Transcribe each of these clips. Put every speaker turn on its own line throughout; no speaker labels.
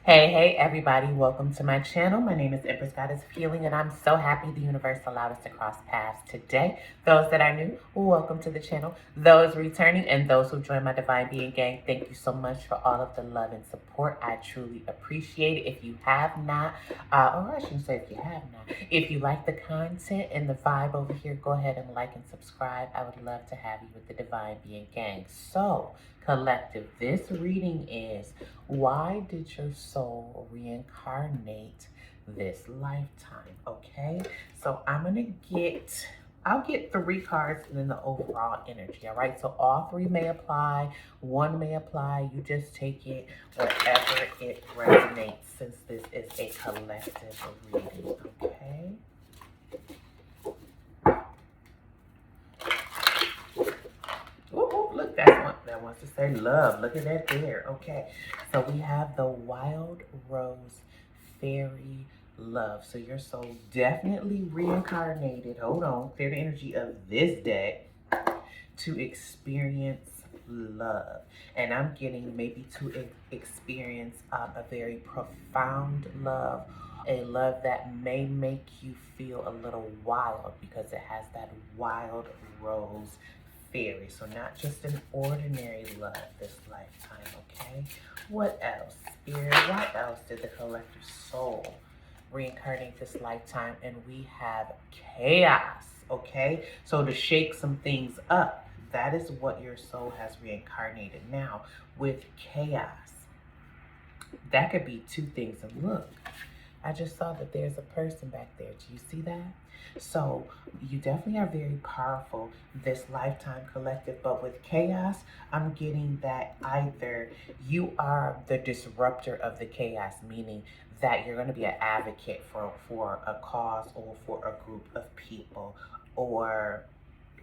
Hey, everybody. Welcome to my channel. My name is EmpressGOHLLC, and I'm so happy the universe allowed us to cross paths today. Those that are new, welcome to the channel. Those returning and those who joined my Divine Being Gang, thank you so much for all of the love and support. I truly appreciate it. If you have not, or I shouldn't say if you have not, if you like the content and the vibe over here, go ahead and like and subscribe. I would love to have you with the Divine Being Gang. So, collective, this reading is: why did your soul reincarnate this lifetime? Okay, so I'll get 3 cards and then the overall energy. All right, so all 3 may apply, 1 may apply. You just take it wherever it resonates, since this is a collective reading. Okay. Ooh, look, that's one that wants to say love. Look at that there. Okay, so we have the Wild Rose Fairy Love. So your soul definitely reincarnated. Hold on, clear the energy of this deck to experience love. And I'm getting maybe to experience a very profound love, a love that may make you feel a little wild because it has that wild rose fairy. So not just an ordinary love this lifetime, okay? What else, Spirit? What else did the collective soul reincarnate this lifetime? And we have chaos, okay? So to shake some things up, that is what your soul has reincarnated. Now, with chaos, that could be 2 things. And look, I just saw that there's a person back there. Do you see that? So you definitely are very powerful this lifetime, collective. But with chaos, I'm getting that either you are the disruptor of the chaos, meaning that you're going to be an advocate for a cause or for a group of people, or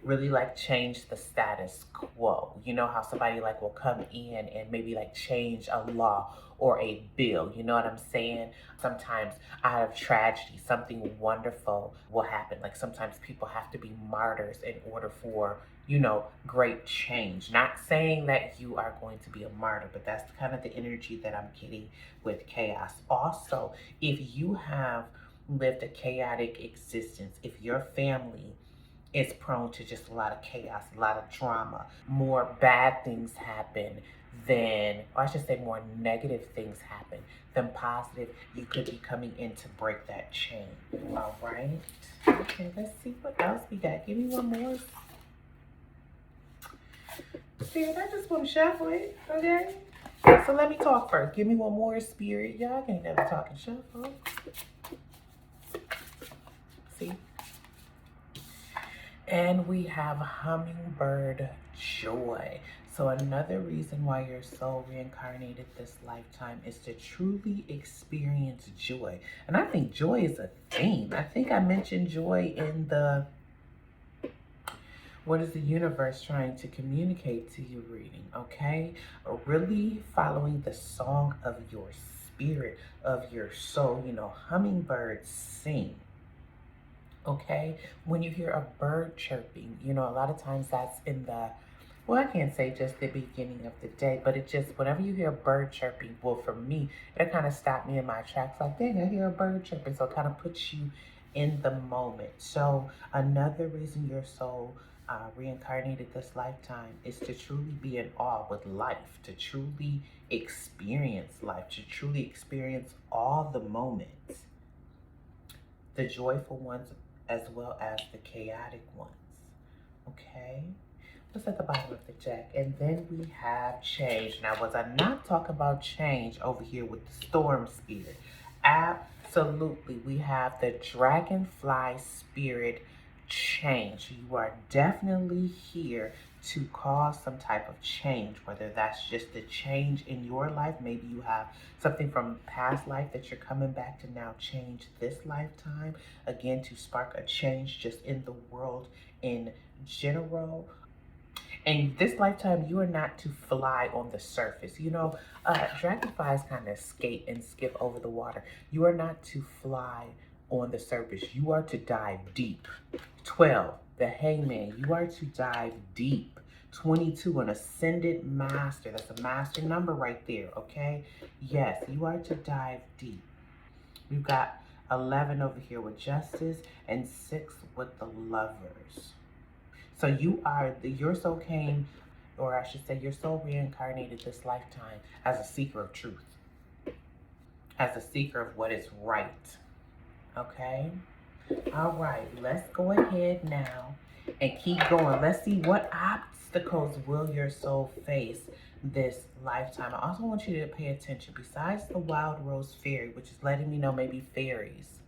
really like change the status quo. You know how somebody like will come in and maybe like change a law or a bill. You know what I'm saying? Sometimes out of tragedy, something wonderful will happen. Like sometimes people have to be martyrs in order for, you know, great change. Not saying that you are going to be a martyr, but that's kind of the energy that I'm getting with chaos. Also, if you have lived a chaotic existence, if your family is prone to just a lot of chaos, a lot of drama, more bad things happen than, or I should say more negative things happen than positive, you could be coming in to break that chain. All right. Okay, let's see what else we got. Give me one more. Spirit, I just want to shuffle it, okay? So let me talk first. Give me one more, Spirit. Y'all ain't never talk and shuffle. See? And we have hummingbird joy. So another reason why your soul reincarnated this lifetime is to truly experience joy. And I think joy is a theme. I think I mentioned joy in the what is the universe trying to communicate to you reading, okay? Really following the song of your spirit, of your soul. You know, hummingbirds sing. Okay, when you hear a bird chirping, you know, a lot of times that's in the, well, I can't say just the beginning of the day, but it just, whenever you hear a bird chirping, well, for me, it kind of stopped me in my tracks. Like, dang, I hear a bird chirping. So it kind of puts you in the moment. So another reason your soul reincarnated this lifetime is to truly be in awe with life, to truly experience life, to truly experience all the moments, the joyful ones as well as the chaotic ones. Okay, what's at the bottom of the deck? And then we have change. Now, was I not talking about change over here with the storm spirit? Absolutely. We have the dragonfly spirit change. You are definitely here to cause some type of change, whether that's just a change in your life. Maybe you have something from past life that you're coming back to now change this lifetime. Again, to spark a change just in the world in general. And this lifetime, you are not to fly on the surface. You know, dragonflies kind of skate and skip over the water. You are not to fly on the surface. You are to dive deep. 12, the Hangman. You are to dive deep. 22, an ascended master. That's a master number right there, okay? Yes, you are to dive deep. We've got 11 over here with justice and 6 with the lovers. So your soul came, or I should say your soul reincarnated this lifetime as a seeker of truth, as a seeker of what is right, okay? All right, let's go ahead now and keep going. Let's see what obstacles will your soul face this lifetime. I also want you to pay attention. Besides the wild rose fairy, which is letting me know maybe fairies,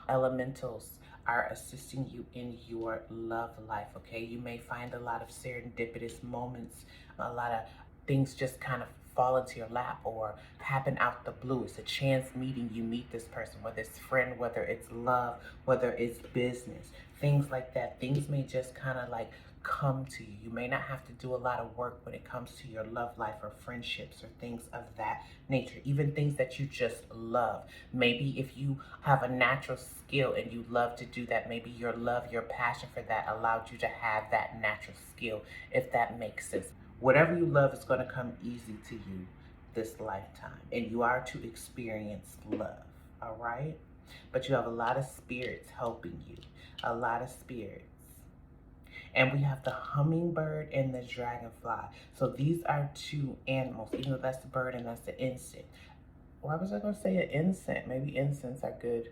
elementals are assisting you in your love life, okay? You may find a lot of serendipitous moments, a lot of things just kind of fall into your lap or happen out the blue. It's a chance meeting. You meet this person, whether it's friend, whether it's love, whether it's business, things like that. Things may just kind of like come to you. You may not have to do a lot of work when it comes to your love life or friendships or things of that nature, even things that you just love. Maybe if you have a natural skill and you love to do that, maybe your love, your passion for that allowed you to have that natural skill, if that makes sense. Whatever you love is going to come easy to you this lifetime, and you are to experience love, all right? But you have a lot of spirits helping you, a lot of spirits. And we have the hummingbird and the dragonfly. So these are two animals, even though that's the bird and that's the insect. Why was I going to say an insect? Maybe incense are good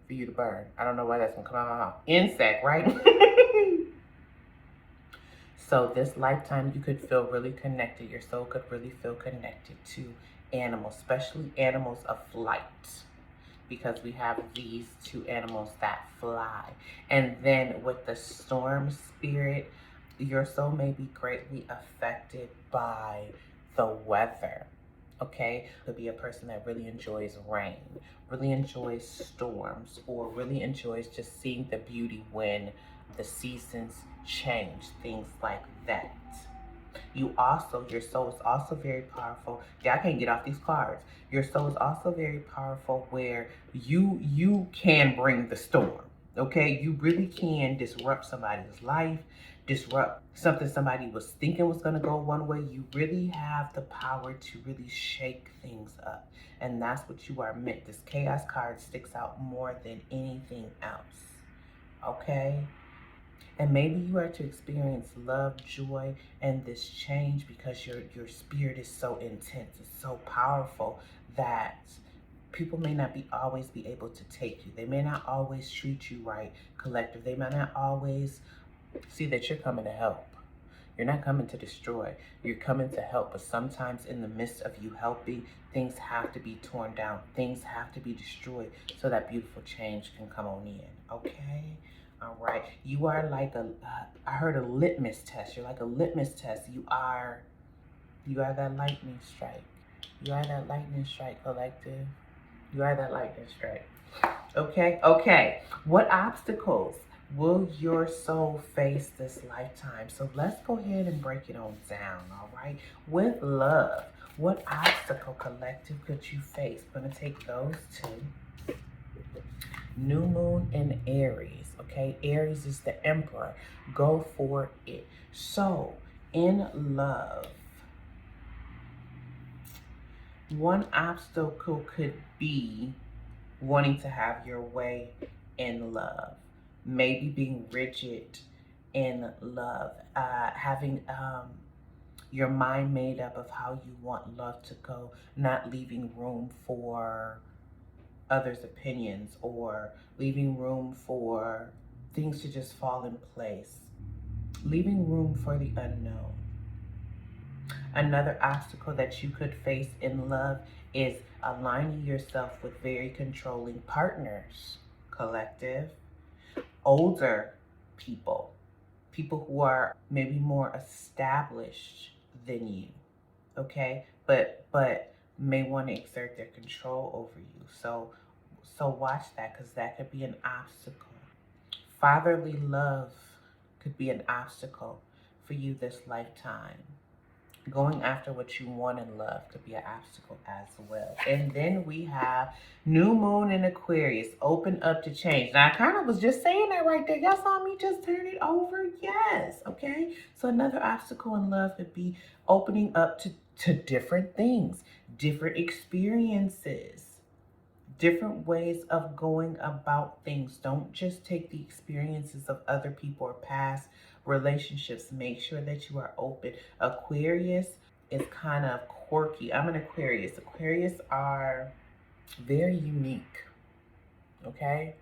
for you to burn. I don't know why that's going to come out of my mouth. Insect, right? So this lifetime, you could feel really connected. Your soul could really feel connected to animals, especially animals of flight, because we have these two animals that fly. And then with the storm spirit, your soul may be greatly affected by the weather, okay? Could be a person that really enjoys rain, really enjoys storms, or really enjoys just seeing the beauty when the seasons change, things like that. Your soul is also very powerful. Yeah, I can't get off these cards. Your soul is also very powerful where you can bring the storm. Okay, you really can disrupt somebody's life, disrupt something somebody was thinking was going to go one way. You really have the power to really shake things up, and that's what you are meant. This chaos card sticks out more than anything else. Okay. And maybe you are to experience love, joy, and this change because your spirit is so intense, it's so powerful that people may not always be able to take you. They may not always treat you right, collective. They may not always see that you're coming to help. You're not coming to destroy. You're coming to help. But sometimes in the midst of you helping, things have to be torn down. Things have to be destroyed so that beautiful change can come on in. Okay? All right. You are like I heard a litmus test. You're like a litmus test. You are that lightning strike. You are that lightning strike, collective. You are that lightning strike. Okay? Okay. What obstacles will your soul face this lifetime? So let's go ahead and break it on down, all right? With love, what obstacle, collective, could you face? I'm going to take those two. New moon in Aries, okay? Aries is the emperor. Go for it. So, in love, one obstacle could be wanting to have your way in love. Maybe being rigid in love. Having your mind made up of how you want love to go. Not leaving room for others' opinions or leaving room for things to just fall in place. Leaving room for the unknown. Another obstacle that you could face in love is aligning yourself with very controlling partners, collective, older people, people who are maybe more established than you, okay? But may want to exert their control over you. So watch that, because that could be an obstacle. Fatherly love could be an obstacle for you this lifetime. Going after what you want in love could be an obstacle as well. And then we have new moon in Aquarius, open up to change. Now, I kind of was just saying that right there. Y'all saw me just turn it over? Yes. Okay. So another obstacle in love could be opening up to different things, different experiences, different ways of going about things. Don't just take the experiences of other people or past relationships. Make sure that you are open. Aquarius is kind of quirky. I'm an Aquarius. Aquarius are very unique. Okay?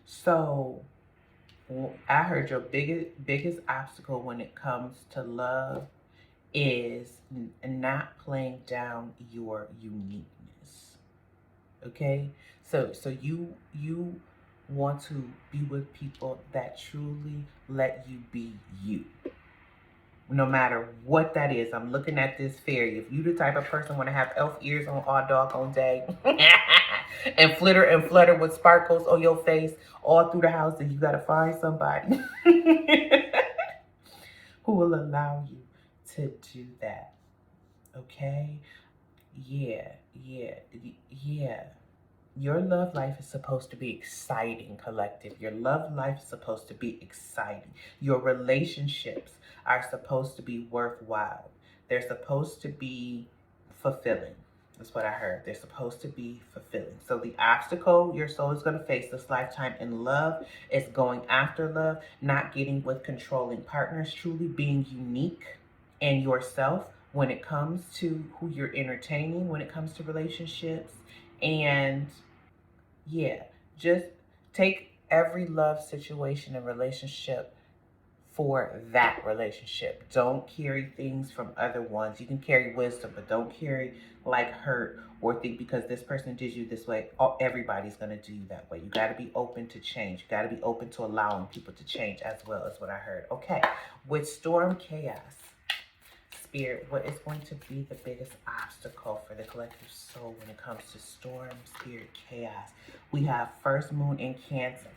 So I heard your biggest obstacle when it comes to love is not playing down your uniqueness. Okay, so you want to be with people that truly let you be you, no matter what that is. I'm looking at this fairy. If you the type of person want to have elf ears on all doggone day and flutter with sparkles on your face all through the house, then you got to find somebody who will allow you to do that. Okay, yeah. Your love life is supposed to be exciting, collective. Your love life is supposed to be exciting. Your relationships are supposed to be worthwhile. They're supposed to be fulfilling. That's what I heard. They're supposed to be fulfilling. So the obstacle your soul is going to face this lifetime in love is going after love, not getting with controlling partners, truly being unique and yourself when it comes to who you're entertaining, when it comes to relationships. And yeah, just take every love situation and relationship for that relationship. Don't carry things from other ones. You can carry wisdom, but don't carry like hurt or think because this person did you this way, everybody's going to do you that way. You got to be open to change. You got to be open to allowing people to change as well, as what I heard. Okay, with Storm Chaos, Spirit, what is going to be the biggest obstacle for the collective soul when it comes to storm, spirit, chaos? We have first moon in Cancer.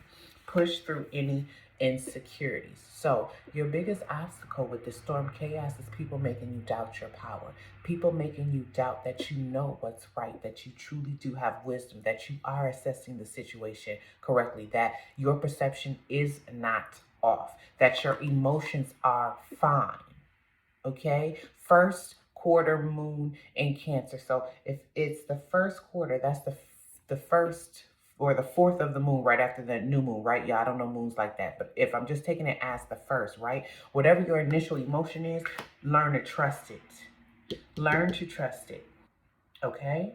Push through any insecurities. So your biggest obstacle with the storm chaos is people making you doubt your power. People making you doubt that you know what's right, that you truly do have wisdom, that you are assessing the situation correctly, that your perception is not off, that your emotions are fine. Okay, first quarter moon in Cancer. So if it's the first quarter, that's the first or the fourth of the moon right after the new moon, right? Yeah, I don't know moons like that, but if I'm just taking it as the first, right? Whatever your initial emotion is, learn to trust it. Learn to trust it. Okay?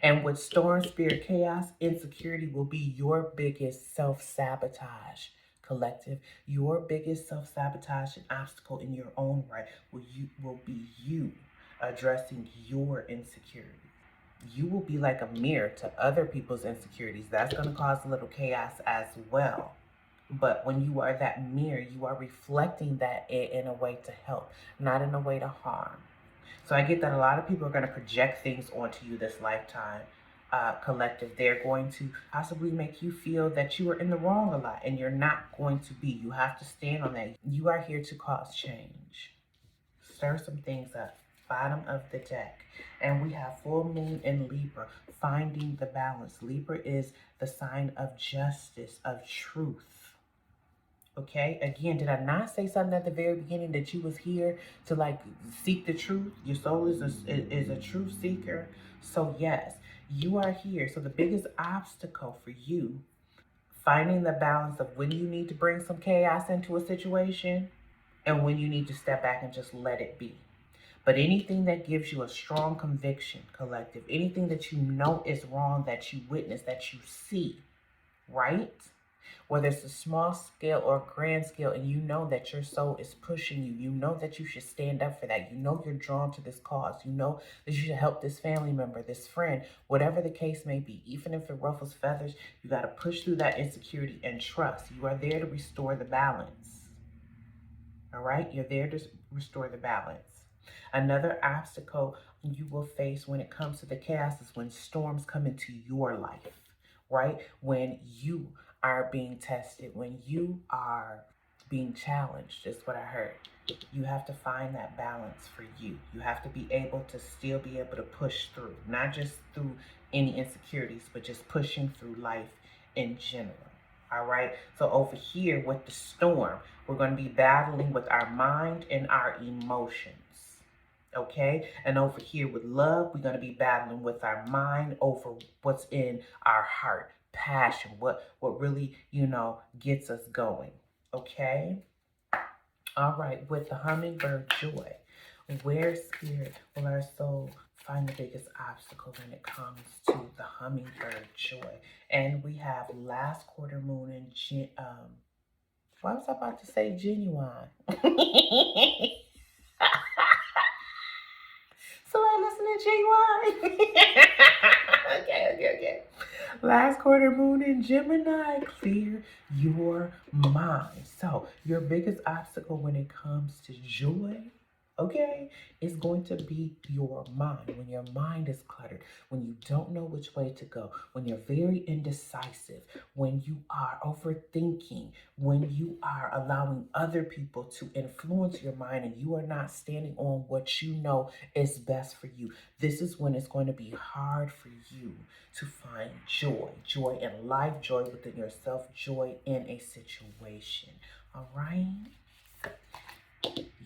And with storm, spirit, chaos, insecurity will be your biggest self-sabotage, collective. Your biggest self-sabotage and obstacle in your own right will be you addressing your insecurity. You will be like a mirror to other people's insecurities. That's going to cause a little chaos as well. But when you are that mirror, you are reflecting that in a way to help, not in a way to harm. So I get that a lot of people are going to project things onto you this lifetime, collective. They're going to possibly make you feel that you are in the wrong a lot, and you're not going to be. You have to stand on that. You are here to cause change. Stir some things up. Bottom of the deck. And we have full moon in Libra, finding the balance. Libra is the sign of justice, of truth. Okay, again, did I not say something at the very beginning that you was here to like seek the truth? Your soul is a truth seeker. So yes, you are here. So the biggest obstacle for you, finding the balance of when you need to bring some chaos into a situation and when you need to step back and just let it be. But anything that gives you a strong conviction, collective, anything that you know is wrong, that you witness, that you see, right? Whether it's a small scale or a grand scale, and you know that your soul is pushing you, you know that you should stand up for that, you know you're drawn to this cause, you know that you should help this family member, this friend, whatever the case may be, even if it ruffles feathers, you got to push through that insecurity and trust. You are there to restore the balance. All right? You're there to restore the balance. Another obstacle you will face when it comes to the chaos is when storms come into your life, right? When you are being tested, when you are being challenged, is what I heard. You have to find that balance for you. You have to be able to still be able to push through, not just through any insecurities, but just pushing through life in general. All right. So over here with the storm, we're going to be battling with our mind and our emotions. Okay. And over here with love, we're going to be battling with our mind over what's in our heart, passion, what really, gets us going. Okay. All right, with the hummingbird joy, where spirit will our soul find the biggest obstacle when it comes to the hummingbird joy? And we have last quarter moon and what was I about to say? Genuine. So I listen to Genuine. Okay. Last quarter moon in Gemini, clear your mind. So your biggest obstacle when it comes to joy, okay, is going to be your mind. When your mind is cluttered, when you don't know which way to go, when you're very indecisive, when you are overthinking, when you are allowing other people to influence your mind and you are not standing on what you know is best for you. This is when it's going to be hard for you to find joy in life, joy within yourself, joy in a situation. All right?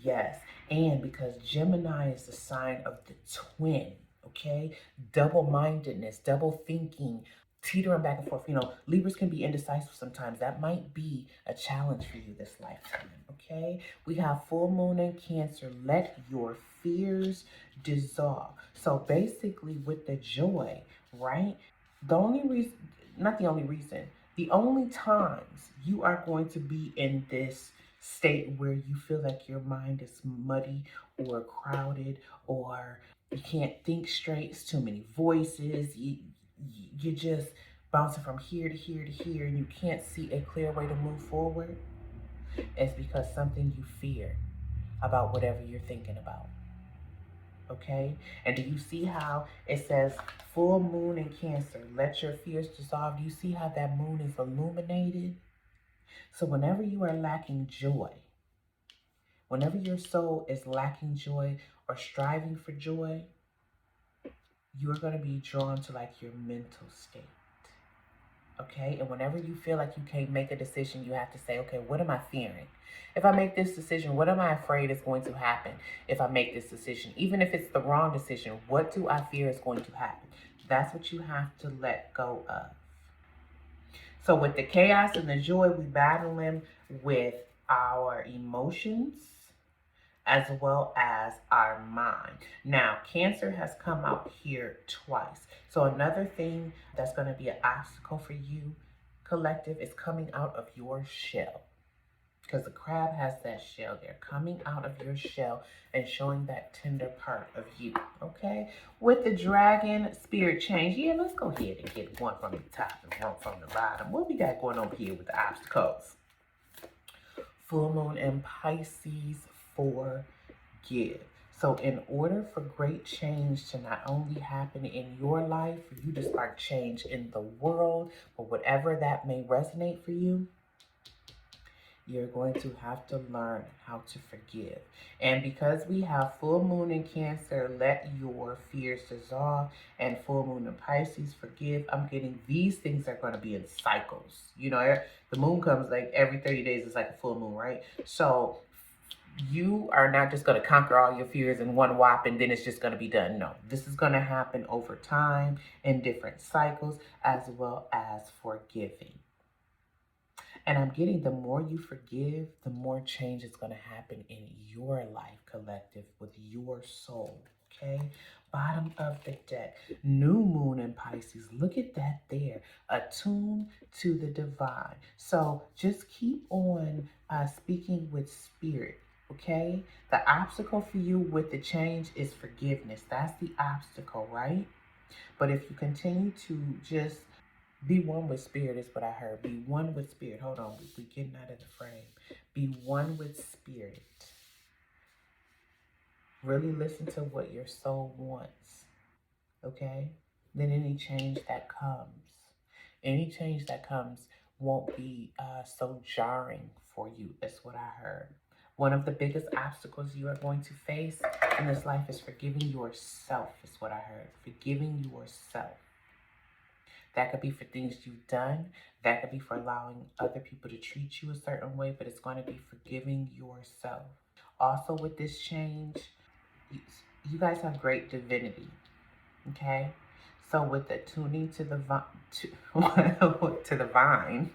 Yes. And because Gemini is the sign of the twin, okay? Double mindedness, double thinking, teetering back and forth. Libras can be indecisive sometimes. That might be a challenge for you this lifetime, okay? We have full moon in Cancer. Let your fears dissolve. So basically, with the joy, right? The only reason, not the only reason, the only times you are going to be in this state where you feel like your mind is muddy or crowded or you can't think straight, it's too many voices, you're just bouncing from here to here to here and you can't see a clear way to move forward, it's because something you fear about whatever you're thinking about. Okay? And do you see how it says full moon in Cancer, let your fears dissolve? Do you see how that moon is illuminated? So whenever you are lacking joy, whenever your soul is lacking joy or striving for joy, you're going to be drawn to like your mental state. Okay? And whenever you feel like you can't make a decision, you have to say, okay, what am I fearing? If I make this decision, what am I afraid is going to happen if I make this decision? Even if it's the wrong decision, what do I fear is going to happen? That's what you have to let go of. So with the chaos and the joy, we battle them with our emotions as well as our mind. Now, Cancer has come out here twice. So another thing that's going to be an obstacle for you, collective, is coming out of your shell. Because the crab has that shell there, coming out of your shell and showing that tender part of you, okay? With the dragon spirit change, yeah, let's go ahead and get one from the top and one from the bottom. What we got going on here with the obstacles? Full moon in Pisces, forgive. So in order for great change to not only happen in your life, for you to spark change in the world, or whatever that may resonate for you, you're going to have to learn how to forgive. And because we have full moon in Cancer, let your fears dissolve, and full moon in Pisces, forgive, I'm getting these things are going to be in cycles. The moon comes like every 30 days, it's like a full moon, right? So you are not just going to conquer all your fears in one whop and then it's just going to be done. No, this is going to happen over time in different cycles, as well as forgiving. And I'm getting the more you forgive, the more change is going to happen in your life, collective, with your soul. Okay? Bottom of the deck, new moon in Pisces. Look at that there. Attune to the divine. So just keep on speaking with spirit. Okay? The obstacle for you with the change is forgiveness. That's the obstacle, right? But if you continue to just be one with spirit is what I heard. Be one with spirit. Hold on. We're getting out of the frame. Be one with spirit. Really listen to what your soul wants. Okay? Then any change that comes won't be so jarring for you. That's what I heard. One of the biggest obstacles you are going to face in this life is forgiving yourself, is what I heard. Forgiving yourself. That could be for things you've done. That could be for allowing other people to treat you a certain way, but it's going to be forgiving yourself. Also, with this change, you guys have great divinity, okay? So with attuning to the to the vine,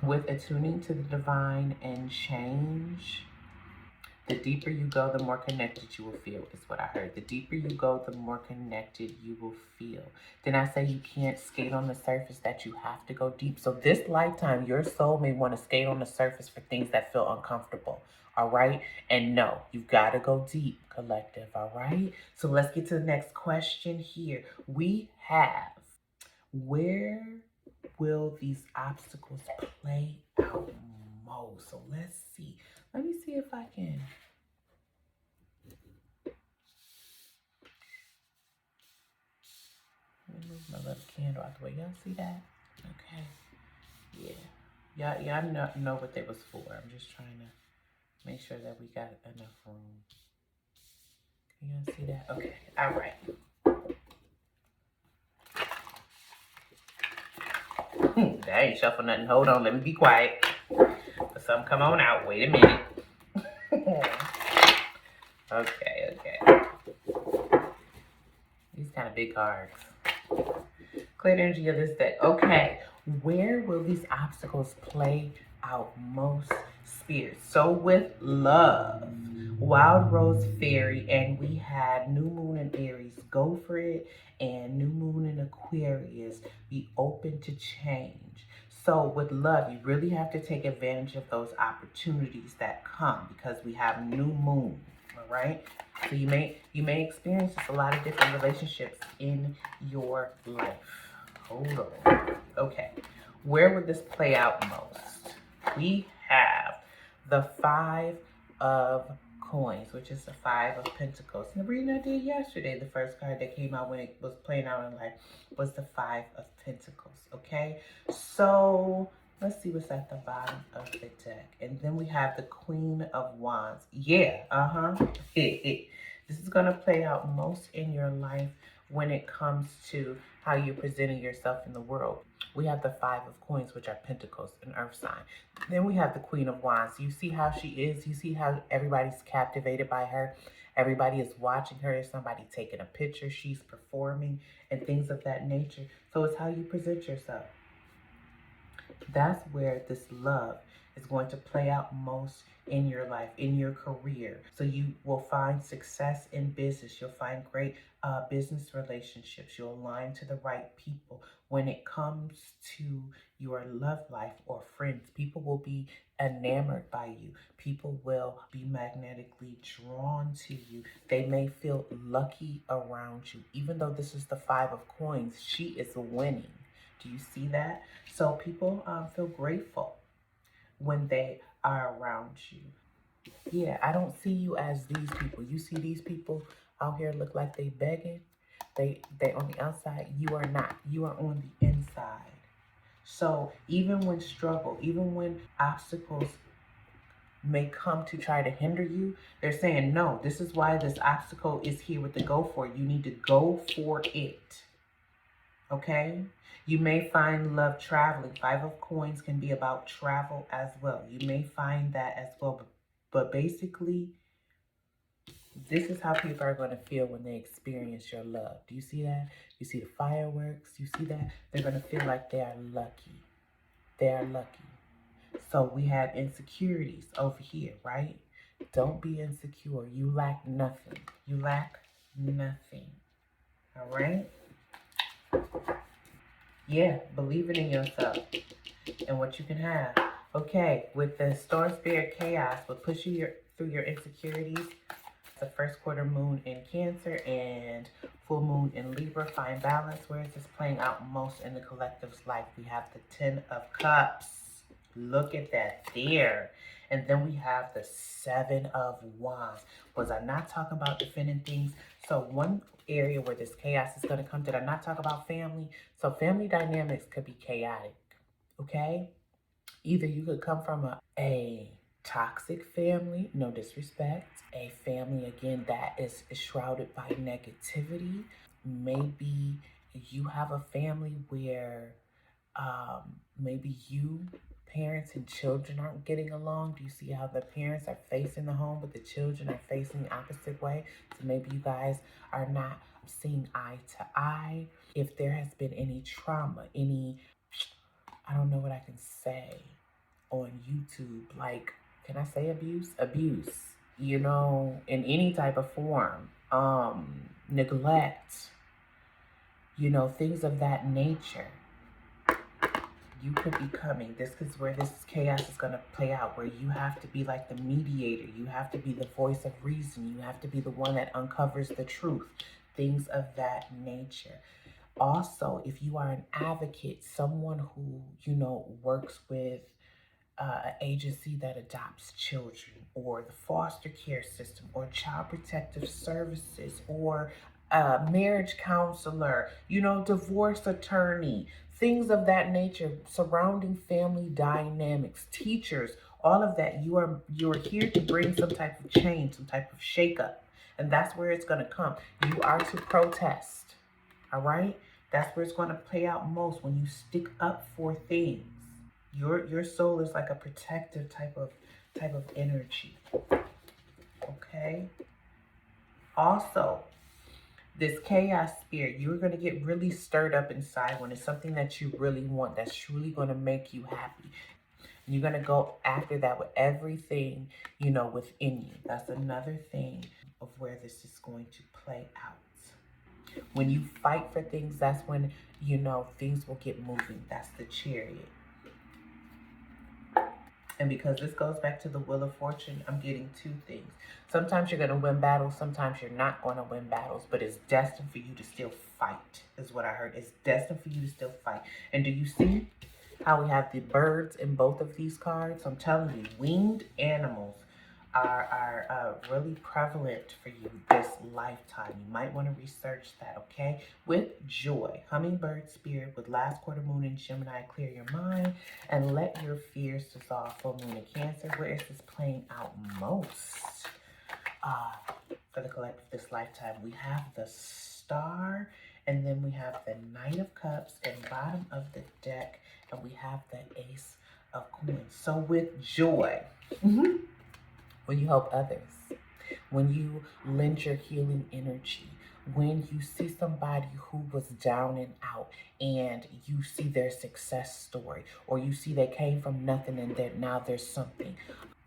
with attuning to the divine and change, the deeper you go, the more connected you will feel, is what I heard. The deeper you go, the more connected you will feel. Then I say you can't skate on the surface, that you have to go deep. So this lifetime, your soul may want to skate on the surface for things that feel uncomfortable, all right? And no, you've got to go deep, collective, all right? So let's get to the next question here. We have, where will these obstacles play out most? So let's see. Let me see if I can. Move my little candle out the way. Y'all see that? Okay. Yeah. Y'all know what they was for. I'm just trying to make sure that we got enough room. Can y'all see that? Okay. All right. I ain't shuffle nothing. Hold on. Let me be quiet. But some come on out. Wait a minute. Okay. These kind of big cards. Clear the energy of this deck. Okay. Where will these obstacles play out most, Spirit? So with love, Wild Rose Fairy, and we had New Moon in Aries, go for it, and New Moon in Aquarius, be open to change. So with love, you really have to take advantage of those opportunities that come, because we have New Moon, all right? So you may experience a lot of different relationships in your life. Hold on. Okay. Where would this play out most? We have the Five of Coins, which is the Five of Pentacles. And the reading I did yesterday, the first card that came out when it was playing out in life was the Five of Pentacles. Okay? So let's see what's at the bottom of the deck. And then we have the Queen of Wands. Yeah, This is going to play out most in your life when it comes to how you're presenting yourself in the world. We have the Five of Coins, which are Pentacles, an earth sign. Then we have the Queen of Wands. You see how she is. You see how everybody's captivated by her. Everybody is watching her. There's somebody taking a picture. She's performing and things of that nature. So it's how you present yourself. That's where this love is going to play out most in your life, in your career. So you will find success in business. You'll find great business relationships. You'll align to the right people. When it comes to your love life or friends, people will be enamored by you. People will be magnetically drawn to you. They may feel lucky around you. Even though this is the Five of Coins, she is winning. Do you see that? So people feel grateful when they are around you. Yeah, I don't see you as these people. You see these people out here look like they begging. They on the outside. You are not. You are on the inside. So even when struggle, even when obstacles may come to try to hinder you, they're saying, no, this is why this obstacle is here with the go for it. You need to go for it. Okay? You may find love traveling. Five of Coins can be about travel as well. You may find that as well. But basically, this is how people are going to feel when they experience your love. Do you see that? You see the fireworks? You see that? They're going to feel like they are lucky. They are lucky. So we have insecurities over here, right? Don't be insecure. You lack nothing. You lack nothing. All right? Yeah, believe it in yourself and what you can have. Okay, with the Storm Spirit Chaos, will push you through your insecurities. The first quarter moon in Cancer and full moon in Libra. Find balance. Where is this playing out most in the collective's life? We have the Ten of Cups. Look at that there. And then we have the Seven of Wands. Was I not talking about defending things? So one area where this chaos is going to come, did I not talk about family? So family dynamics could be chaotic, okay? Either you could come from a toxic family, no disrespect, a family again that is shrouded by negativity. Maybe you have a family where maybe you, parents and children aren't getting along. Do you see how the parents are facing the home, but the children are facing the opposite way? So maybe you guys are not seeing eye to eye. If there has been any trauma, any, I don't know what I can say on YouTube, like, can I say abuse? Abuse, you know, in any type of form, neglect, you know, things of that nature. You could be coming. This is where this chaos is going to play out, where you have to be like the mediator. You have to be the voice of reason. You have to be the one that uncovers the truth, things of that nature. Also, if you are an advocate, someone who, you know, works with an agency that adopts children, or the foster care system, or child protective services, or a marriage counselor, you know, divorce attorney, things of that nature surrounding family dynamics, teachers, all of that. You're here to bring some type of change, some type of shakeup, and that's where it's going to come. You are to protest. All right, that's where it's going to play out most, when you stick up for things. Your soul is like a protective type of energy. Okay. Also, this chaos spirit, you're going to get really stirred up inside when it's something that you really want, that's truly going to make you happy. You're going to go after that with everything, you know, within you. That's another thing of where this is going to play out. When you fight for things, that's when, you know, things will get moving. That's the Chariot. And because this goes back to the Wheel of Fortune, I'm getting two things. Sometimes you're going to win battles. Sometimes you're not going to win battles. But it's destined for you to still fight, is what I heard. It's destined for you to still fight. And do you see how we have the birds in both of these cards? I'm telling you, winged animals are really prevalent for you this lifetime. You might want to research that, okay? With joy, hummingbird spirit, with last quarter moon in Gemini, clear your mind and let your fears dissolve. Full moon in Cancer, where is this playing out most for the collective this lifetime? We have the Star, and then we have the Knight of Cups and bottom of the deck, and we have the Ace of Coins. So with joy, when you help others, when you lend your healing energy, when you see somebody who was down and out and you see their success story, or you see they came from nothing and that now there's something,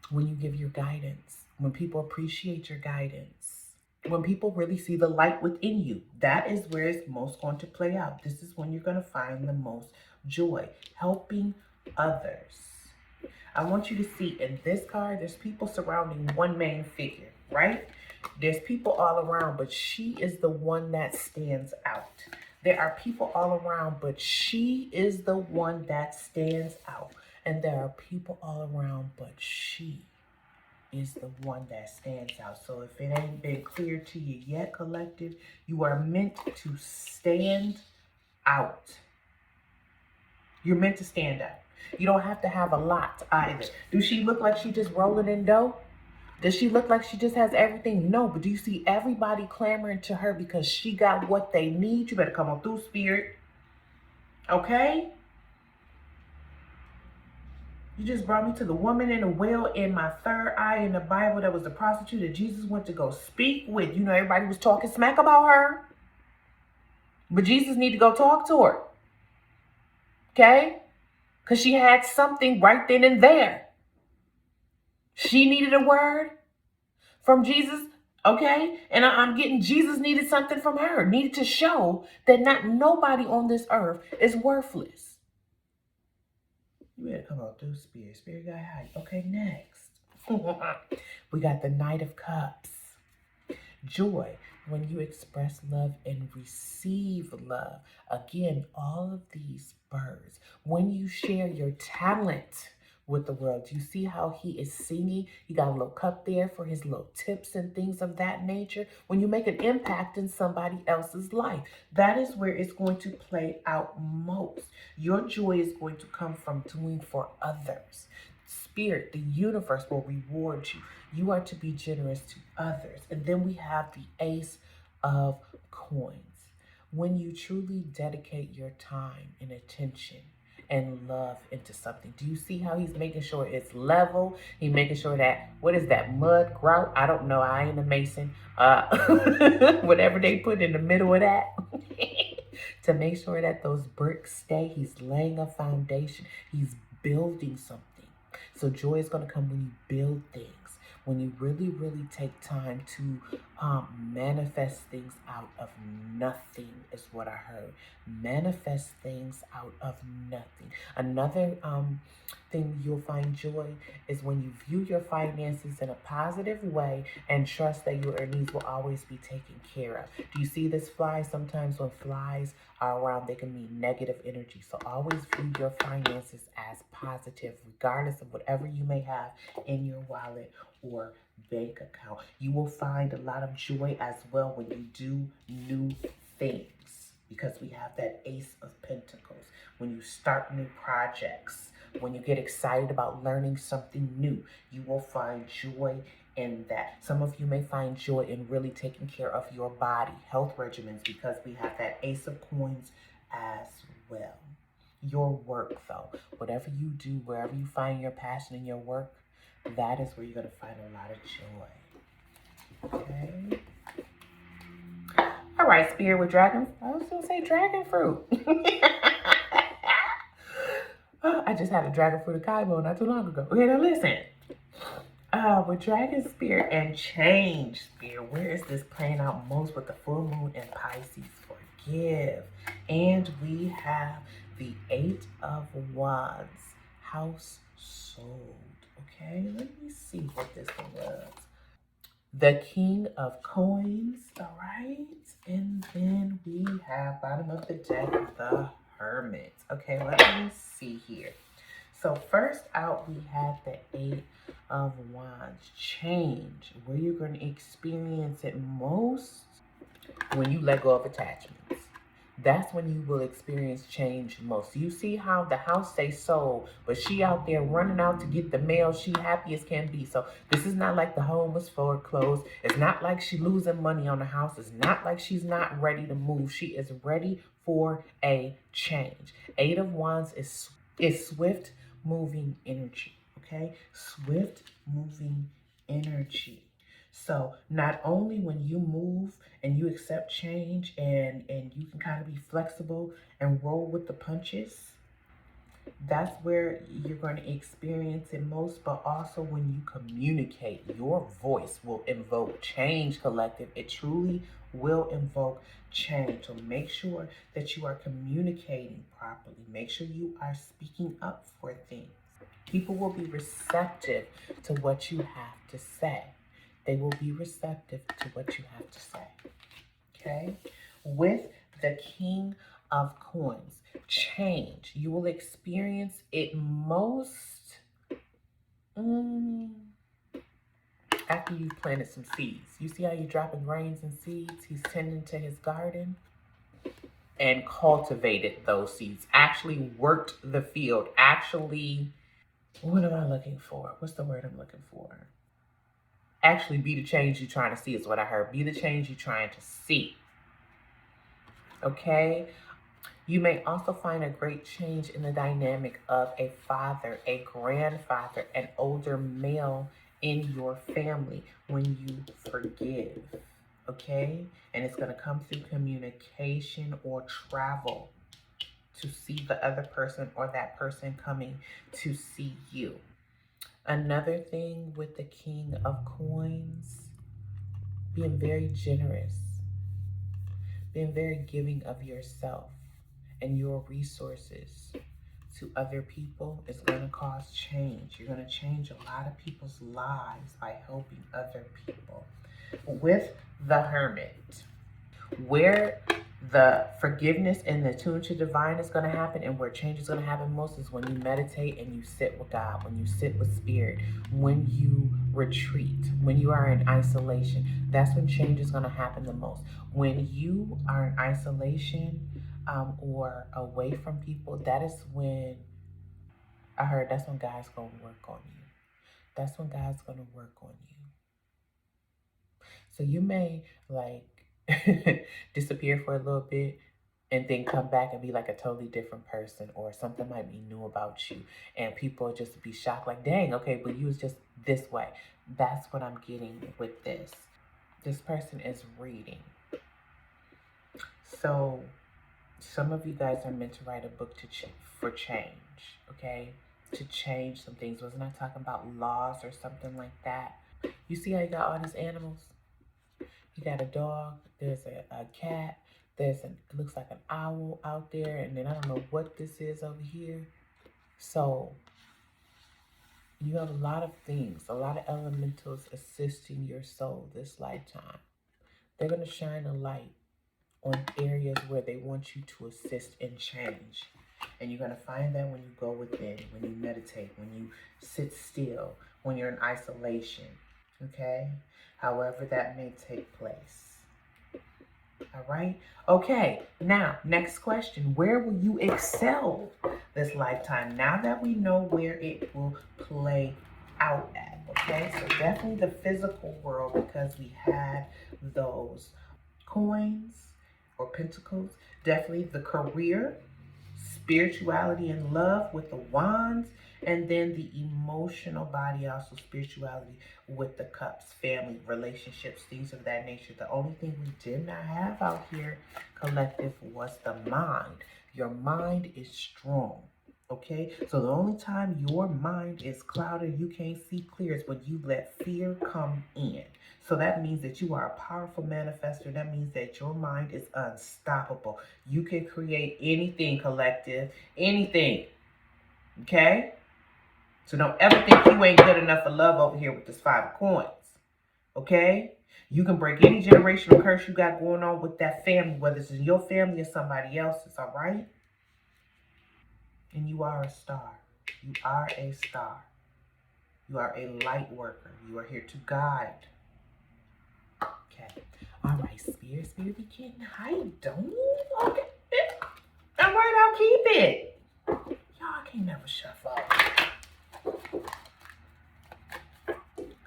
when you give your guidance, when people appreciate your guidance, when people really see the light within you, that is where it's most going to play out. This is when you're going to find the most joy, helping others. I want you to see in this card, there's people surrounding one main figure, right? There's people all around, but she is the one that stands out. There are people all around, but she is the one that stands out. And there are people all around, but she is the one that stands out. So if it ain't been clear to you yet, collective, you are meant to stand out. You're meant to stand out. You don't have to have a lot either. Do she look like she just rolling in dough? Does she look like she just has everything? No, but do you see everybody clamoring to her because she got what they need? You better come on through, spirit. Okay? You just brought me to the woman in the well in my third eye in the Bible that was the prostitute that Jesus went to go speak with. You know, everybody was talking smack about her. But Jesus need to go talk to her. Okay? Because she had something right then and there. She needed a word from Jesus, okay? And I'm getting Jesus needed something from her. Needed to show that nobody on this earth is worthless. You better come on through, Spirit. Spirit got high. Okay, next. We got the Knight of Cups. Joy, when you express love and receive love. Again, all of these birds. When you share your talent with the world, you see how he is singing. He got a little cup there for his little tips and things of that nature. When you make an impact in somebody else's life, that is where it's going to play out most. Your joy is going to come from doing for others. Spirit, the universe will reward you. You are to be generous to others. And then we have the Ace of Coins. When you truly dedicate your time and attention and love into something, do you see how he's making sure it's level? He's making sure that, what is that, mud, grout? I don't know. I ain't a mason. Whatever they put in the middle of that. To make sure that those bricks stay, he's laying a foundation. He's building something. So joy is going to come when you build things, when you really, really take time to manifest things out of nothing, is what I heard. Manifest things out of nothing. Another thing you'll find joy is when you view your finances in a positive way and trust that your needs will always be taken care of. Do you see this fly? Sometimes when flies are around, they can mean negative energy. So always view your finances as positive, regardless of whatever you may have in your wallet or bank account. You will find a lot of joy as well when you do new things, because we have that Ace of Pentacles. When you start new projects, when you get excited about learning something new, you will find joy in that. Some of you may find joy in really taking care of your body, health regimens, because we have that Ace of Coins as well. Your work, though, whatever you do, wherever you find your passion in your work, that is where you're going to find a lot of joy. Okay. All right, Spirit, with dragon, I was going to say dragon fruit. I just had a dragon fruit of Kaibo not too long ago. Okay, now listen. With Dragon Spirit and Change Spirit, where is this playing out most with the full moon in Pisces? Forgive. And we have the Eight of Wands, House Sold. Okay, let me see what this one was. The King of Coins, all right? And then we have bottom of the deck, the Hermit. Okay, let me see here. So first out, we have the Eight of Wands. Change, where you're going to experience it most when you let go of attachments. That's when you will experience change most. You see how the house stays sold, but she out there running out to get the mail. She happy as can be. So this is not like the home was foreclosed. It's not like she losing money on the house. It's not like she's not ready to move. She is ready for a change. Eight of Wands is swift moving energy. Okay, swift moving energy. So not only when you move and you accept change and you can kind of be flexible and roll with the punches, that's where you're going to experience it most, but also when you communicate, your voice will invoke change, collective. It truly will invoke change. So make sure that you are communicating properly. Make sure you are speaking up for things. People will be receptive to what you have to say. They will be receptive to what you have to say. Okay? With the King of Coins, change. You will experience it most after you've planted some seeds. You see how you're dropping grains and seeds? He's tending to his garden and cultivated those seeds. Actually worked the field. Actually, what am I looking for? What's the word I'm looking for? Actually be the change you're trying to see is what I heard. Be the change you're trying to see. Okay? You may also find a great change in the dynamic of a father, a grandfather, an older male in your family when you forgive. Okay? And it's going to come through communication or travel to see the other person or that person coming to see you. Another thing with the King of Coins, being very generous, being very giving of yourself and your resources to other people is going to cause change. You're going to change a lot of people's lives by helping other people. With the Hermit, where the forgiveness and the tune to divine is going to happen and where change is going to happen most is when you meditate and you sit with God, when you sit with spirit, when you retreat, when you are in isolation. That's when change is going to happen the most. When you are in isolation or away from people, that is when I heard that's when God's going to work on you. That's when God's going to work on you. So you may like disappear for a little bit and then come back and be like a totally different person, or something might be new about you and people just be shocked like, dang, okay, but you was just this way. That's what I'm getting with this. This person is reading. So some of you guys are meant to write a book for change, okay? To change some things. Wasn't I talking about laws or something like that? You see how you got all these animals? You got a dog, there's a cat, there's it looks like an owl out there, and then I don't know what this is over here. So you have a lot of things, a lot of elementals assisting your soul this lifetime. They're going to shine a light on areas where they want you to assist and change. And you're going to find that when you go within, when you meditate, when you sit still, when you're in isolation, okay? However that may take place. All right? Okay, now, next question. Where will you excel this lifetime? Now that we know where it will play out at, okay? So definitely the physical world, because we had those coins or pentacles. Definitely the career, spirituality and love with the wands, and then the emotional body, also spirituality with the cups, family, relationships, things of that nature. The only thing we did not have out here, collective, was the mind. Your mind is strong. Okay, so the only time your mind is clouded, you can't see clear, is when you let fear come in. So that means that you are a powerful manifester. That means that your mind is unstoppable. You can create anything, collective, anything. Okay? So don't ever think you ain't good enough for love over here with this 5 of coins. Okay? You can break any generational curse you got going on with that family, whether it's in your family or somebody else's, all right? And you are a star. You are a star. You are a light worker. You are here to guide. Okay. All right, Spirit, be kidding. How you doing? Okay. All right, I'll keep it. Y'all can't never shuffle.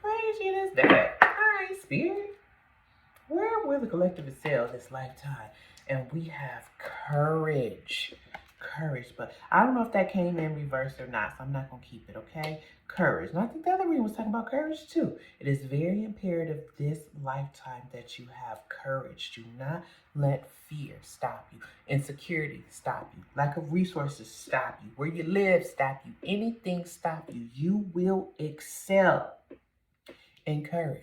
Crazy as that. All right, Spirit. Where will the collective excel this lifetime? And we have courage. Courage. But I don't know if that came in reverse or not, so I'm not going to keep it, okay? Courage. And I think the other reading was talking about courage too. It is very imperative this lifetime that you have courage. Do not let fear stop you. Insecurity stop you. Lack of resources stop you. Where you live stop you. Anything stop you. You will excel in courage.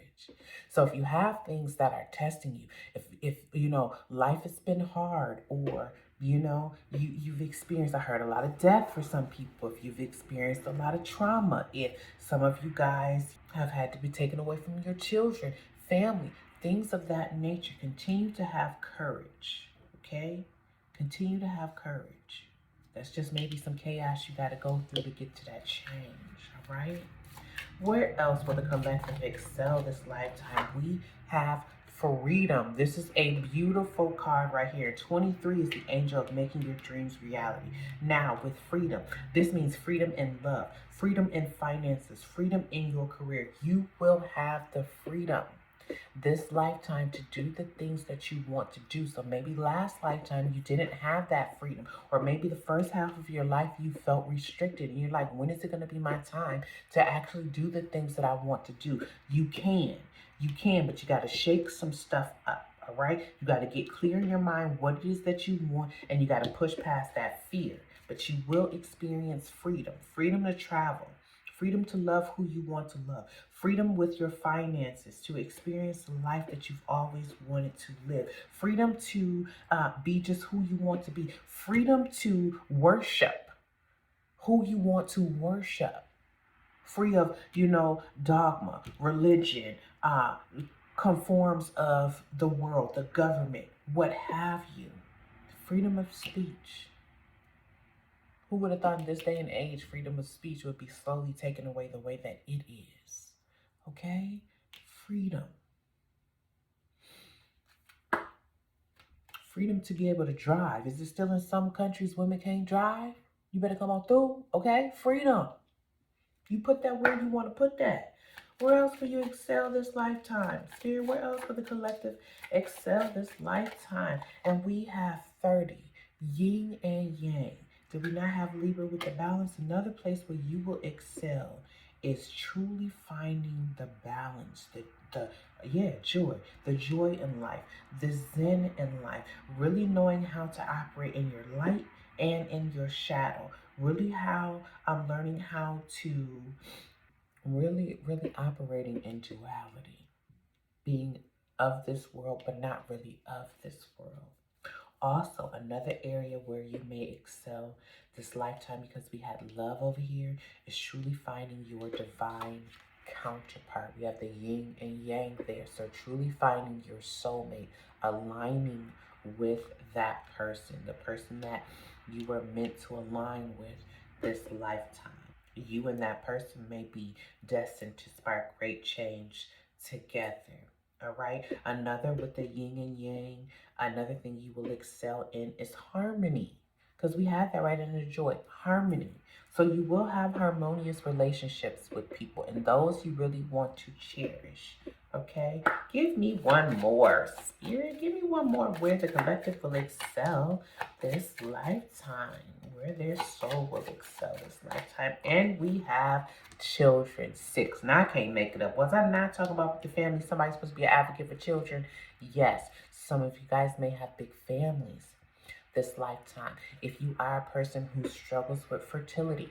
So if you have things that are testing you, if you know life has been hard, or you know you've experienced, I heard a lot of death for some people, if you've experienced a lot of trauma, if some of you guys have had to be taken away from your children, family, things of that nature, continue to have courage. Okay, continue to have courage. That's just maybe some chaos you got to go through to get to that change. All right. Where else will the collective excel this lifetime? We have freedom. This is a beautiful card right here. 23 is the angel of making your dreams reality. Now, with freedom, this means freedom in love, freedom in finances, freedom in your career. You will have the freedom this lifetime to do the things that you want to do. So maybe last lifetime you didn't have that freedom, or maybe the first half of your life you felt restricted and you're like, when is it going to be my time to actually do the things that I want to do? You can, but you got to shake some stuff up. All right, you got to get clear in your mind what it is that you want, and you got to push past that fear. But you will experience freedom to travel, freedom to love who you want to love, freedom with your finances, to experience the life that you've always wanted to live, freedom to be just who you want to be, freedom to worship who you want to worship, free of, dogma, religion, conforms of the world, the government, what have you. Freedom of speech. Who would have thought in this day and age freedom of speech would be slowly taken away the way that it is? Okay? Freedom. Freedom to be able to drive. Is it still in some countries women can't drive? You better come on through, okay? Freedom. You put that where you want to put that. Where else will you excel this lifetime? Spirit, where else will the collective excel this lifetime? And we have 30, yin and yang. Did we not have Libra with the balance? Another place where you will excel is truly finding the balance, joy, the joy in life, the zen in life, really knowing how to operate in your light and in your shadow. Really how I'm learning how to really operating in duality, being of this world but not really of this world. Also, another area where you may excel this lifetime, because we had love over here, is truly finding your divine counterpart. We have the yin and yang there. So truly finding your soulmate, aligning with that person, the person that you were meant to align with this lifetime. You and that person may be destined to spark great change together. All right. Another with the yin and yang, another thing you will excel in is harmony. Because we have that right in the joy, harmony. So you will have harmonious relationships with people, and those you really want to cherish. Okay. Give me one more, Spirit. Give me one more where the collective will excel this lifetime. Where their soul will excel this lifetime. And we have children, 6. Now I can't make it up. Was I not talking about the family? Somebody's supposed to be an advocate for children. Yes, some of you guys may have big families this lifetime. If you are a person who struggles with fertility,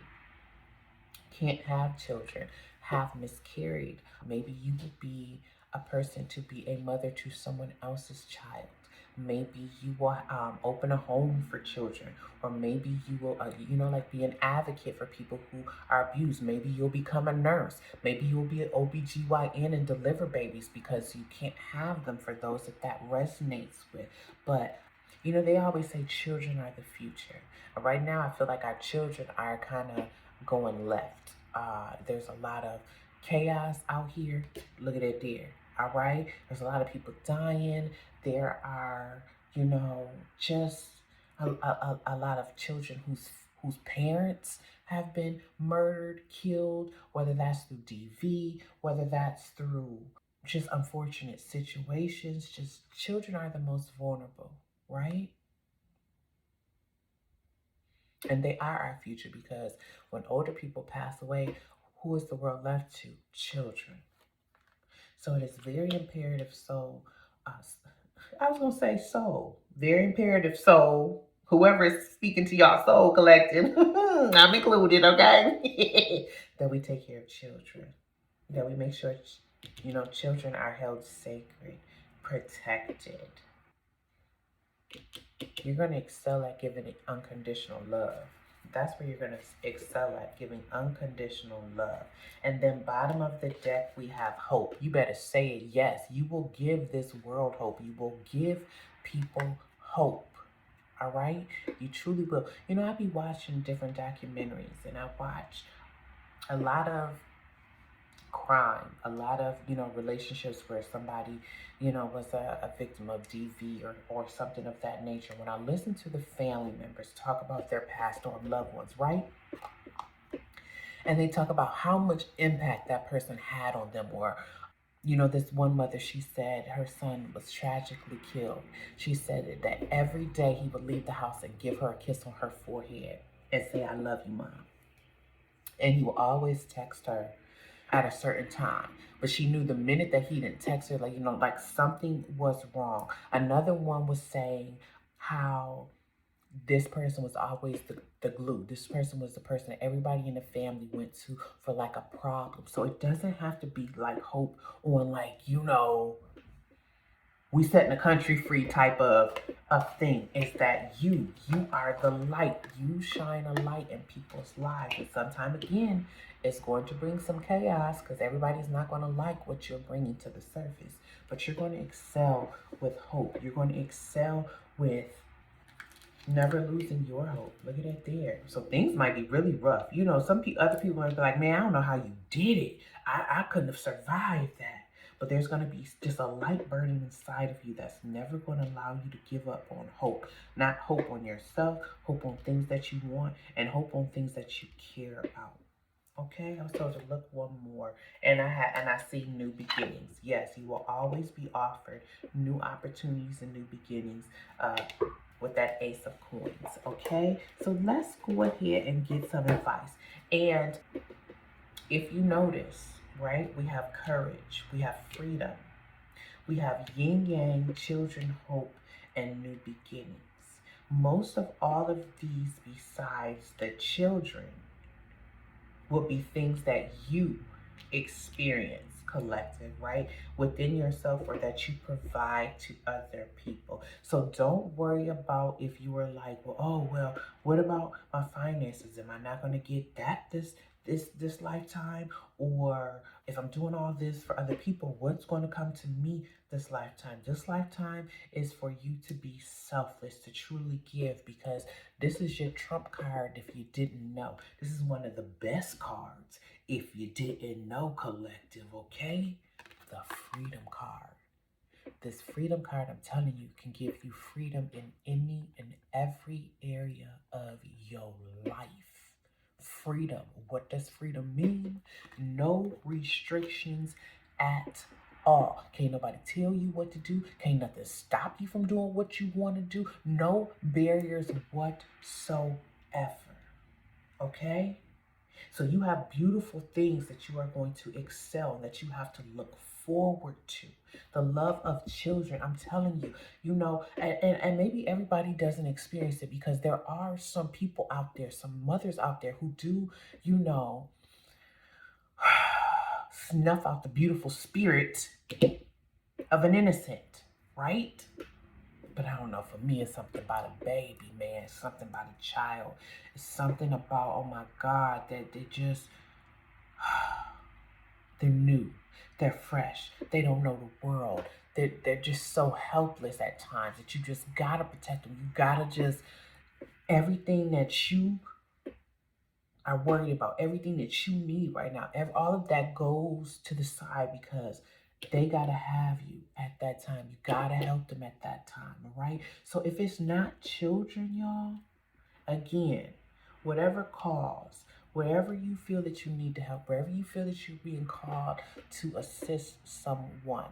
can't have children, have miscarried, maybe you will be a person to be a mother to someone else's child. Maybe you will open a home for children, or maybe you will, like be an advocate for people who are abused. Maybe you'll become a nurse. Maybe you'll be an OBGYN and deliver babies because you can't have them for those that resonates with. But, they always say children are the future. Right now, I feel like our children are kind of going left. There's a lot of chaos out here. Look at it there. All right. There's a lot of people dying. There are, just a lot of children whose parents have been murdered, killed, whether that's through DV, whether that's through just unfortunate situations. Just children are the most vulnerable, right? And they are our future, because when older people pass away, who is the world left to? Children. So it is very imperative. So, I was going to say soul. Very imperative soul. Whoever is speaking to y'all soul collective, I'm included, okay? That we take care of children. That we make sure, children are held sacred, protected. You're going to excel at giving unconditional love. That's where you're going to excel at, giving unconditional love. And then bottom of the deck, we have hope. You better say it. Yes, you will give this world hope. You will give people hope. All right? You truly will. I be watching different documentaries, and I watch a lot of crime, a lot of, relationships where somebody, was a victim of DV or something of that nature. When I listen to the family members talk about their passed on loved ones, right? And they talk about how much impact that person had on them, or, this one mother, she said her son was tragically killed. She said that every day he would leave the house and give her a kiss on her forehead and say, "I love you, Mom." And he would always text her at a certain time. But she knew the minute that he didn't text her, like something was wrong. Another one was saying how this person was always the glue. This person was the person that everybody in the family went to for like a problem. So it doesn't have to be like hope on we setting the country free type of thing. Is that you are the light. You shine a light in people's lives. And sometime again, it's going to bring some chaos, because everybody's not going to like what you're bringing to the surface. But you're going to excel with hope. You're going to excel with never losing your hope. Look at it there. So things might be really rough. Some other people might be like, "Man, I don't know how you did it. I couldn't have survived that." But there's going to be just a light burning inside of you that's never going to allow you to give up on hope. Not hope on yourself, hope on things that you want, and hope on things that you care about. Okay, I was told to look one more, and I see new beginnings. Yes, you will always be offered new opportunities and new beginnings with that Ace of Coins. Okay, so let's go ahead and get some advice. And if you notice, right, we have courage, we have freedom, we have yin yang, children, hope, and new beginnings. Most of all of these, besides the children, will be things that you experience collective, right, within yourself, or that you provide to other people. So don't worry about if you were like, well, oh well, what about my finances? Am I not going to get that this lifetime? Or if I'm doing all this for other people, what's going to come to me this lifetime? This lifetime is for you to be selfless, to truly give, because this is your trump card if you didn't know. This is one of the best cards if you didn't know, collective, okay? The freedom card. This freedom card, I'm telling you, can give you freedom in any and every area of your life. Freedom. What does freedom mean? No restrictions at all. Can't nobody tell you what to do. Can't nothing stop you from doing what you want to do. No barriers whatsoever. Okay? So you have beautiful things that you are going to excel, that you have to look forward to. The love of children, I'm telling you, you know, and maybe everybody doesn't experience it, because there are some people out there, some mothers out there who do, you know, snuff out the beautiful spirit of an innocent, right? But I don't know, for me, it's something about a baby, man. It's something about a child. It's something about, oh my God, that they just, they're new. They're fresh. They don't know the world. They're just so helpless at times that you just gotta protect them. You gotta just, everything that you are worried about, everything that you need right now, all of that goes to the side, because they gotta have you at that time. You gotta help them at that time, all right? So if it's not children, y'all, again, whatever cause, wherever you feel that you need to help, wherever you feel that you're being called to assist someone,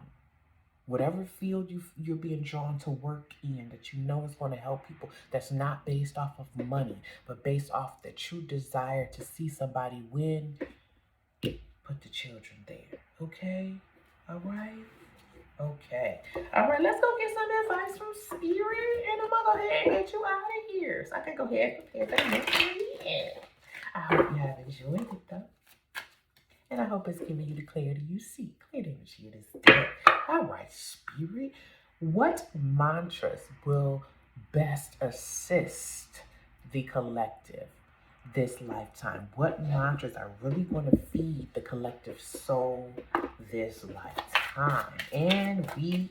whatever field you're being drawn to work in, that you know is going to help people, that's not based off of money, but based off the true desire to see somebody win, put the children there, okay? All right? Okay. All right, let's go get some advice from Spirit, and I'm going to go ahead and get you out of here, so I can go ahead and prepare for the next reading. I hope you have enjoyed it, though. And I hope it's giving you the clarity you seek. Clear the energy of this day. All right, Spirit. What mantras will best assist the collective this lifetime? What mantras are really going to feed the collective soul this lifetime? And okay.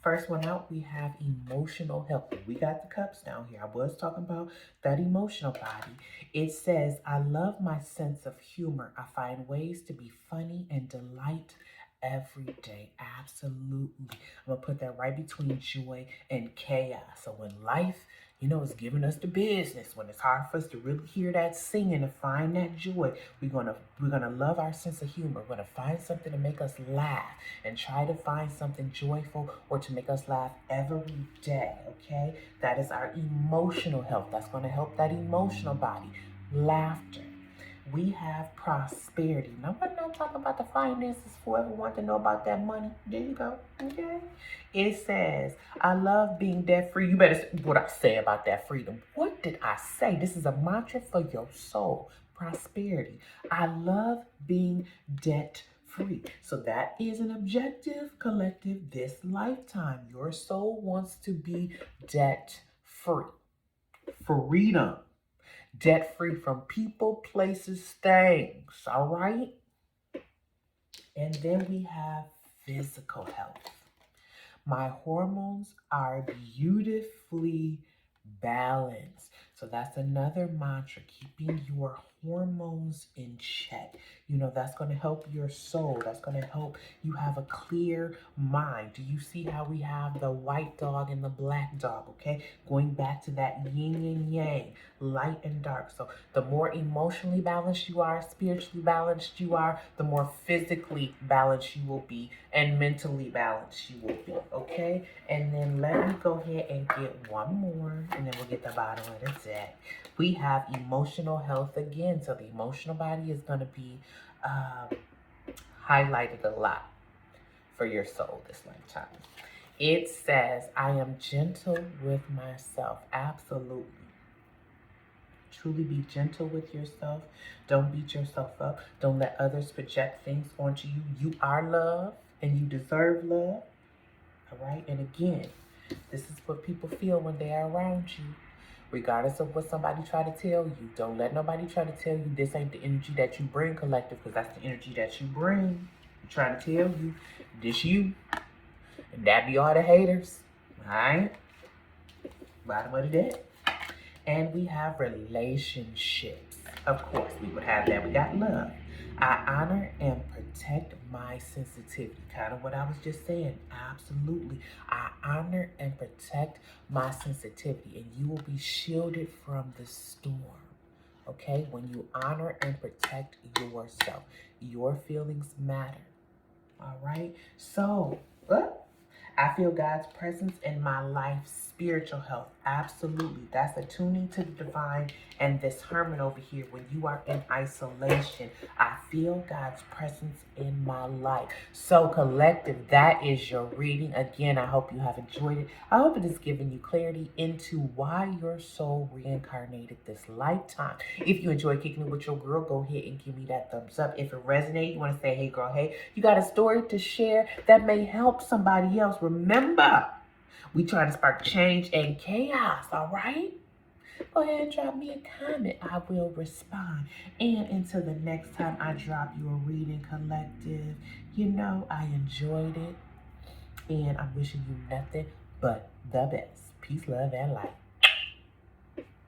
First one out, we have emotional health. We got the cups down here. I was talking about that emotional body. It says, I love my sense of humor. I find ways to be funny and delight every day. Absolutely. I'm going to put that right between joy and chaos. So when life, you know, is giving us the business, when it's hard for us to really hear that singing and find that joy, we're gonna love our sense of humor. We're gonna find something to make us laugh and try to find something joyful or to make us laugh every day, okay? That is our emotional health. That's gonna help that emotional body. Laughter. We have prosperity. Now, I'm not talking about the finances. Whoever wants to know about that money, there you go. Okay. It says, I love being debt free. You better say what I say about that freedom. What did I say? This is a mantra for your soul. Prosperity. I love being debt free. So that is an objective, collective, this lifetime. Your soul wants to be debt free. Freedom. Debt free from people, places, things. All right. And then we have physical health. My hormones are beautifully balanced. So that's another mantra, keeping your hormones in check. You know, that's going to help your soul. That's going to help you have a clear mind. Do you see how we have the white dog and the black dog, okay? Going back to that yin and yang, light and dark. So the more emotionally balanced you are, spiritually balanced you are, the more physically balanced you will be and mentally balanced you will be, okay? And then let me go ahead and get one more, and then we'll get the bottom of the deck. We have emotional health again. So the emotional body is going to be highlighted a lot for your soul this lifetime. It says, I am gentle with myself. Absolutely. Truly be gentle with yourself. Don't beat yourself up. Don't let others project things onto you. You are love and you deserve love. All right. And again, this is what people feel when they are around you. Regardless of what somebody try to tell you, don't let nobody try to tell you this ain't the energy that you bring, collective, because that's the energy that you bring. I'm trying to tell you, this you. And that be all the haters. All right? Bottom of the deck. And we have relationships. Of course, we would have that. We got love. I honor and protect my sensitivity. Kind of what I was just saying. Absolutely. I honor and protect my sensitivity. And you will be shielded from the storm. Okay? When you honor and protect yourself. Your feelings matter. All right? So, I feel God's presence in my life, spiritual health. Absolutely. That's attuning to the divine. And this hermit over here, when you are in isolation, I feel God's presence in my life. So collective, that is your reading. Again, I hope you have enjoyed it. I hope it has given you clarity into why your soul reincarnated this lifetime. If you enjoy kicking it with your girl, go ahead and give me that thumbs up. If it resonates, you want to say, hey girl, hey, you got a story to share that may help somebody else. Remember, we try to spark change and chaos, all right? Go ahead and drop me a comment. I will respond. And until the next time I drop you a reading, collective, you know I enjoyed it. And I'm wishing you nothing but the best. Peace, love, and light.